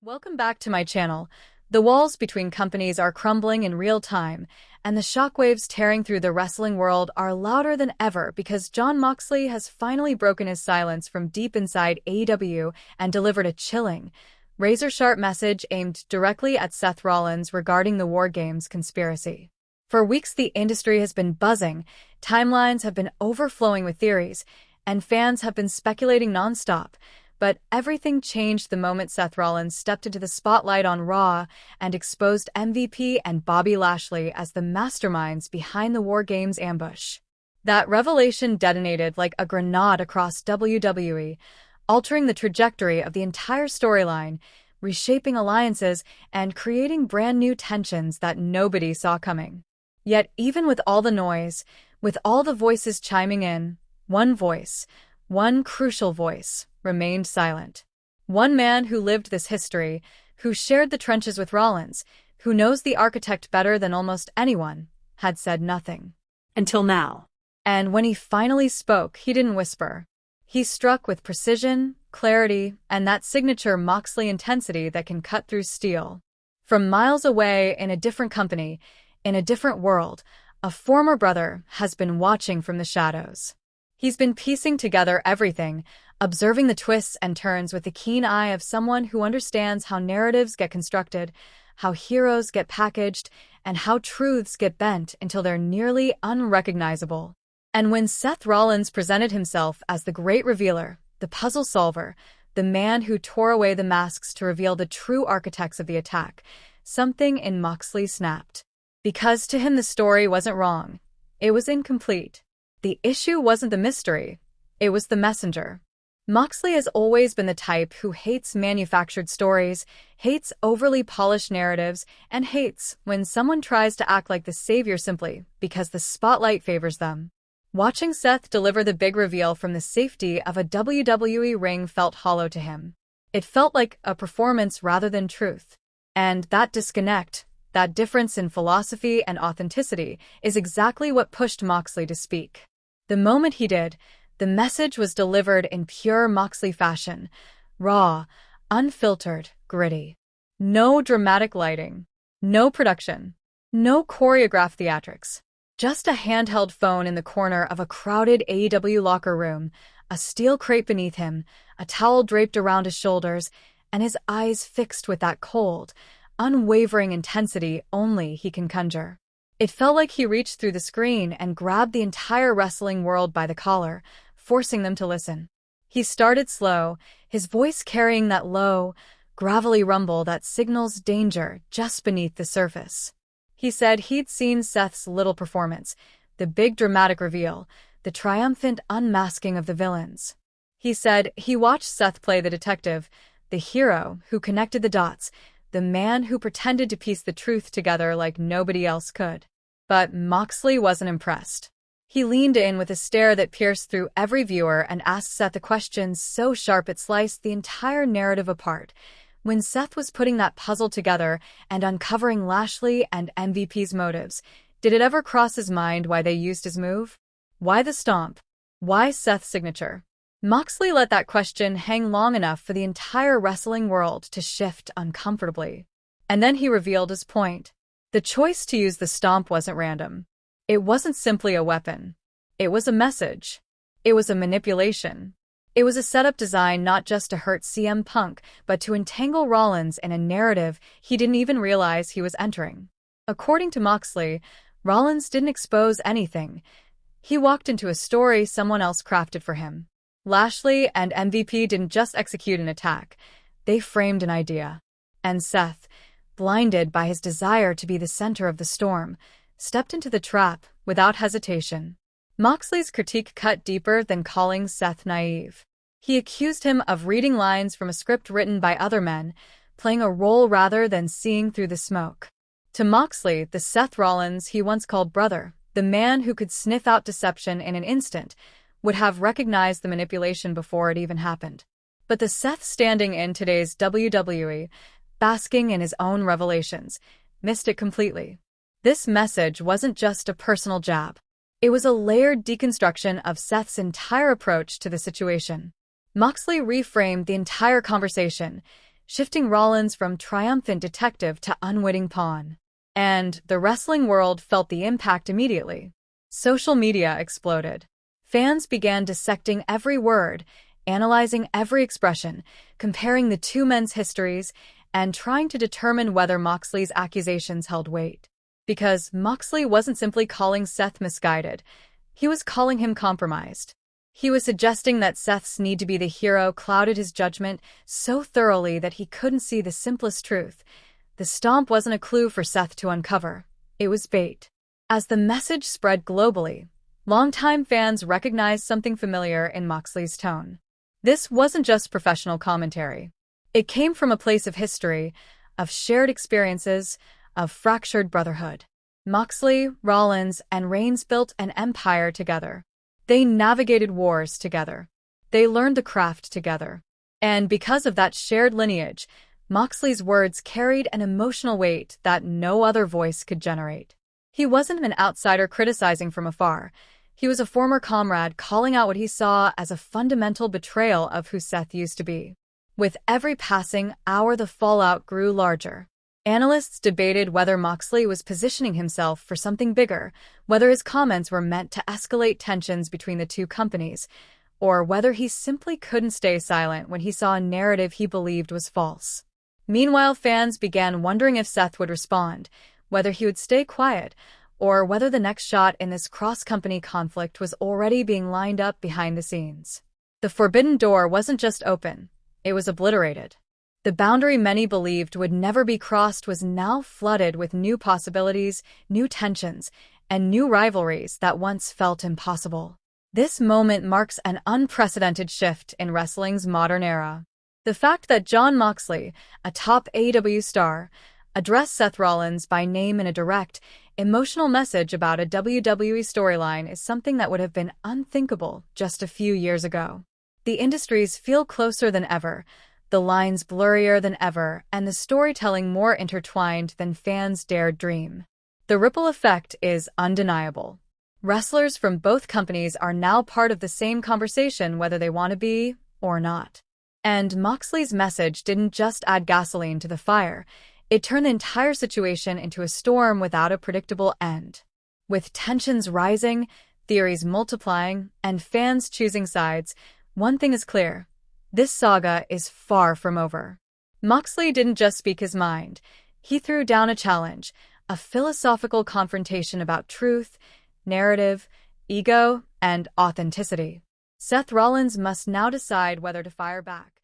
Welcome back to my channel. The walls between companies are crumbling in real time, and the shockwaves tearing through the wrestling world are louder than ever because Jon Moxley has finally broken his silence from deep inside AEW and delivered a chilling, razor-sharp message aimed directly at Seth Rollins regarding the WarGames conspiracy. For weeks, the industry has been buzzing, timelines have been overflowing with theories, and fans have been speculating nonstop. But everything changed the moment Seth Rollins stepped into the spotlight on Raw and exposed MVP and Bobby Lashley as the masterminds behind the WarGames ambush. That revelation detonated like a grenade across WWE, altering the trajectory of the entire storyline, reshaping alliances, and creating brand new tensions that nobody saw coming. Yet even with all the noise, with all the voices chiming in, one crucial voice, remained silent. One man who lived this history, who shared the trenches with Rollins, who knows the architect better than almost anyone, had said nothing. Until now. And when he finally spoke, he didn't whisper. He struck with precision, clarity, and that signature Moxley intensity that can cut through steel. From miles away, in a different company, in a different world, a former brother has been watching from the shadows. He's been piecing together everything, observing the twists and turns with the keen eye of someone who understands how narratives get constructed, how heroes get packaged, and how truths get bent until they're nearly unrecognizable. And when Seth Rollins presented himself as the great revealer, the puzzle solver, the man who tore away the masks to reveal the true architects of the attack, something in Moxley snapped. Because to him the story wasn't wrong. It was incomplete. The issue wasn't the mystery, it was the messenger. Moxley has always been the type who hates manufactured stories, hates overly polished narratives, and hates when someone tries to act like the savior simply because the spotlight favors them. Watching Seth deliver the big reveal from the safety of a WWE ring felt hollow to him. It felt like a performance rather than truth. And that disconnect, that difference in philosophy and authenticity, is exactly what pushed Moxley to speak. The moment he did, the message was delivered in pure Moxley fashion, raw, unfiltered, gritty. No dramatic lighting, no production, no choreographed theatrics. Just a handheld phone in the corner of a crowded AEW locker room, a steel crate beneath him, a towel draped around his shoulders, and his eyes fixed with that cold, unwavering intensity only he can conjure. It felt like he reached through the screen and grabbed the entire wrestling world by the collar, forcing them to listen. He started slow, his voice carrying that low, gravelly rumble that signals danger just beneath the surface. He said he'd seen Seth's little performance, the big dramatic reveal, the triumphant unmasking of the villains. He said he watched Seth play the detective, the hero who connected the dots, the man who pretended to piece the truth together like nobody else could. But Moxley wasn't impressed. He leaned in with a stare that pierced through every viewer and asked Seth a question so sharp it sliced the entire narrative apart. When Seth was putting that puzzle together and uncovering Lashley and MVP's motives, did it ever cross his mind why they used his move? Why the stomp? Why Seth's signature? Moxley let that question hang long enough for the entire wrestling world to shift uncomfortably. And then he revealed his point. The choice to use the stomp wasn't random. It wasn't simply a weapon. It was a message. It was a manipulation. It was a setup designed not just to hurt CM Punk, but to entangle Rollins in a narrative he didn't even realize he was entering. According to Moxley, Rollins didn't expose anything. He walked into a story someone else crafted for him. Lashley and MVP didn't just execute an attack, they framed an idea. And Seth, blinded by his desire to be the center of the storm, stepped into the trap without hesitation. Moxley's critique cut deeper than calling Seth naive. He accused him of reading lines from a script written by other men, playing a role rather than seeing through the smoke. To Moxley, the Seth Rollins he once called brother, the man who could sniff out deception in an instant, would have recognized the manipulation before it even happened. But the Seth standing in today's WWE, basking in his own revelations, missed it completely. This message wasn't just a personal jab. It was a layered deconstruction of Seth's entire approach to the situation. Moxley reframed the entire conversation, shifting Rollins from triumphant detective to unwitting pawn. And the wrestling world felt the impact immediately. Social media exploded. Fans began dissecting every word, analyzing every expression, comparing the two men's histories, and trying to determine whether Moxley's accusations held weight. Because Moxley wasn't simply calling Seth misguided, he was calling him compromised. He was suggesting that Seth's need to be the hero clouded his judgment so thoroughly that he couldn't see the simplest truth. The stomp wasn't a clue for Seth to uncover. It was bait. As the message spread globally, longtime fans recognized something familiar in Moxley's tone. This wasn't just professional commentary. It came from a place of history, of shared experiences, of fractured brotherhood. Moxley, Rollins, and Reigns built an empire together. They navigated wars together. They learned the craft together. And because of that shared lineage, Moxley's words carried an emotional weight that no other voice could generate. He wasn't an outsider criticizing from afar. He was a former comrade calling out what he saw as a fundamental betrayal of who Seth used to be. With every passing hour, the fallout grew larger. Analysts debated whether Moxley was positioning himself for something bigger, whether his comments were meant to escalate tensions between the two companies, or whether he simply couldn't stay silent when he saw a narrative he believed was false. Meanwhile, fans began wondering if Seth would respond, whether he would stay quiet, or whether the next shot in this cross-company conflict was already being lined up behind the scenes. The forbidden door wasn't just open, it was obliterated. The boundary many believed would never be crossed was now flooded with new possibilities, new tensions, and new rivalries that once felt impossible. This moment marks an unprecedented shift in wrestling's modern era. The fact that Jon Moxley, a top AEW star, addressed Seth Rollins by name in a direct, emotional message about a WWE storyline is something that would have been unthinkable just a few years ago. The industries feel closer than ever, the lines blurrier than ever, and the storytelling more intertwined than fans dared dream. The ripple effect is undeniable. Wrestlers from both companies are now part of the same conversation whether they want to be or not. And Moxley's message didn't just add gasoline to the fire, it turned the entire situation into a storm without a predictable end. With tensions rising, theories multiplying, and fans choosing sides, one thing is clear. This saga is far from over. Moxley didn't just speak his mind. He threw down a challenge, a philosophical confrontation about truth, narrative, ego, and authenticity. Seth Rollins must now decide whether to fire back.